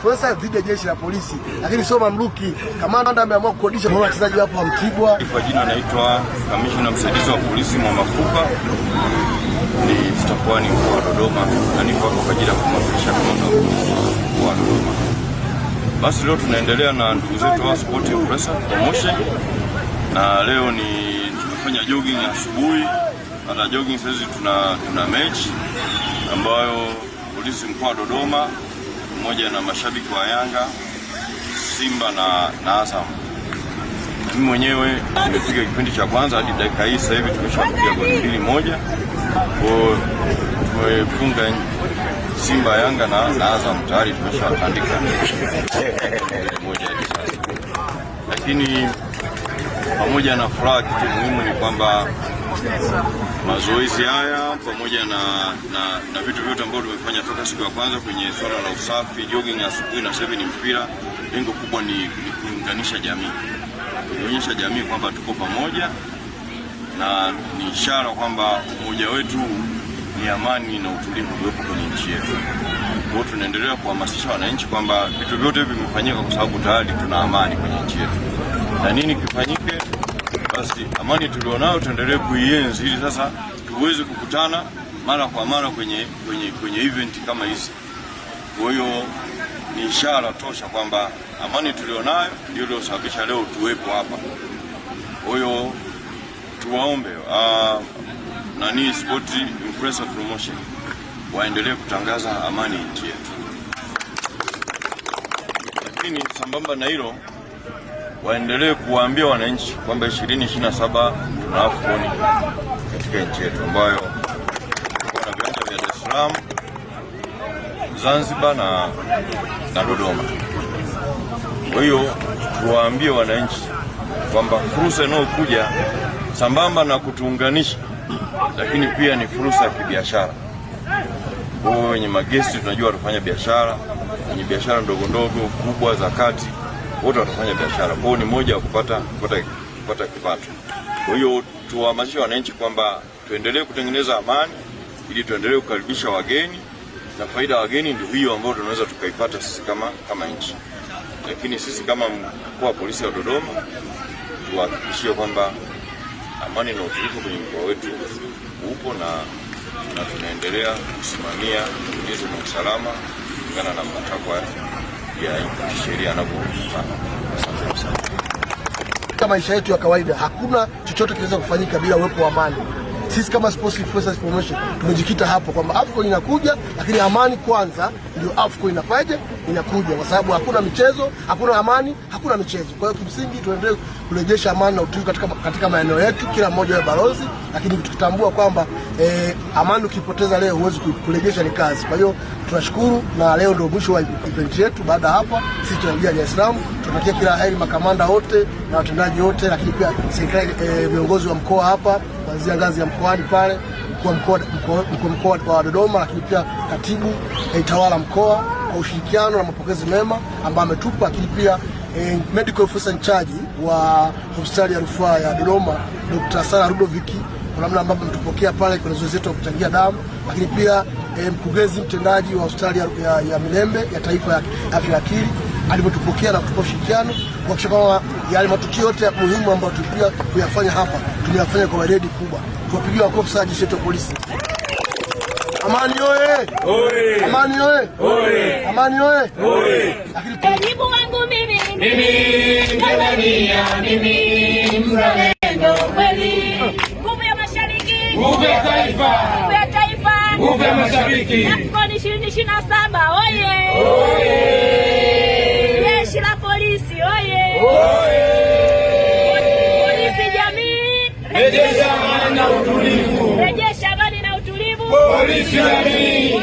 influencer dhidi ya jeshi la polisi, lakini sio mamluki. Kamanda ameamua kukodisha kwa wachezaji wapo wa Mtibwa. Kwa jina naitwa Kamishna Msaidizi wa Polisi Mwamafuka, ni mkoani wa Dodoma na niko hapa kwa ajili ya kumwakilisha kamanda wa Dodoma. Basi leo tunaendelea na ndugu zetu wa Sport Influencer Promotion, na leo tumefanya jogging asubuhi. Baada jogging sasa tuna mechi ambayo polisi mkoa wa Dodoma pamoja na mashabiki wa Yanga, Simba na Azam. Mimi mwenyewe nimepiga kipindi cha kwanza hadi dakika hii, sasa hivi tumeshapiga goli 2-1. Tumefunga Simba, Yanga na Azam tayari tumeshaandika moja hadi sasa. Lakini pamoja na furaha, kitu muhimu ni kwamba mazoezi haya pamoja na vitu vyote ambavyo tumefanya toka siku ya kwanza kwenye swala la usafi, jogging asubuhi na 7 mpira, lengo kubwa ni kuunganisha jamii, kuonyesha jamii kwamba tuko pamoja na ni ishara kwamba umoja wetu ni amani na utulivu uliopo kwenye nchi yetu. Kwa hiyo tunaendelea kuhamasisha wananchi kwamba vitu vyote vimefanyika kwa sababu tayari tuna amani kwenye nchi yetu, na nini kifanyike? Basi amani tulionayo tuendelee kuienzi ili sasa tuweze kukutana mara kwa mara kwenye event kama hizi. Kwa hiyo ni ishara tosha kwamba amani tulionayo ndio iliyosababisha leo tuwepo hapa. Kwa hiyo tuwaombe Sport Influencer Promotion waendelee kutangaza amani nchi yetu, lakini sambamba na hilo waendelee kuwaambia wananchi kwamba 2027 tuna AFCON katika nchi yetu ambayo kuna viwanja vya Dar es Salaam, Zanzibar na Dodoma. Kwa hiyo tuwaambie wananchi kwamba fursa inayokuja sambamba na kutuunganisha, lakini pia ni fursa ya kibiashara. Kwa hiyo wenye magesti tunajua watafanya biashara, wenye biashara ndogo ndogo, kubwa, za kati, wote watafanya biashara. Kwa hiyo ni moja wa kupata kipato. Kwa hiyo tuwahamasishe wananchi kwamba tuendelee kutengeneza amani ili tuendelee kukaribisha wageni, na faida ya wageni ndio hiyo ambayo tunaweza tukaipata sisi kama nchi. Lakini sisi kama mkoa wa polisi wa Dodoma tuhakikishie kwamba amani na utulivu kwenye mkoa wetu upo na tunaendelea kusimamia ulinzi na usalama kulingana na matakwa ya sheria yanavyofanya. Asante sana. Kama maisha yetu ya kawaida, hakuna chochote kinaweza kufanyika bila uwepo wa amani. Sisi kama Sports Influencers Promotion tumejikita hapo kwamba AFCON inakuja, lakini amani kwanza ndio AFCON inakuja, kwa sababu hakuna michezo, hakuna amani, hakuna michezo. Kwa hiyo kimsingi tuendelee kurejesha amani na utulivu katika maeneo yetu, kila mmoja awe balozi, lakini tukitambua kwamba amani ukipoteza leo huwezi kurejesha, ni kazi. Kwa hiyo tunashukuru, na leo ndio mwisho wa event yetu. Baada hapo sisi tunarejea Dar es Salaam. Tunatakia kila heri makamanda wote na watendaji wote, lakini pia serikali, viongozi wa mkoa hapa kuanzia ngazi ya mkoani pale, mkoa wa Dodoma, lakini pia katibu tawala mkoa kwa ushirikiano na mapokezi mema ambayo ametupa, lakini pia medical officer in charge wa hospitali ya rufaa ya Dodoma Dr. Sara Rudoviki, kwa namna ambavyo mtupokea pale kwenye zoezi letu la kuchangia damu, lakini pia mkurugenzi mtendaji wa hospitali ya Milembe ya taifa ya afya ya akili alivyotupokea na kutupa ushirikiano kuhakikisha kwamba yale matukio yote muhimu ambayo tulikuja kuyafanya hapa tumeyafanya kwa weledi kubwa. Tuwapigie makofi sana jeshi letu la polisi. Amani oye! Amani oye! Amani oye! Wajibu wangu mimi Tanzania, mimi mzalendo kweli. Nguvu ya mashariki, nguvu ya taifa, nguvu ya taifa, nguvu ya mashariki. AFCON 2027 oye! Jeshi la polisi oye! Polisi jamii, rejesha amani na utulivu. rejesha amani na utulivu. Polisi jamii.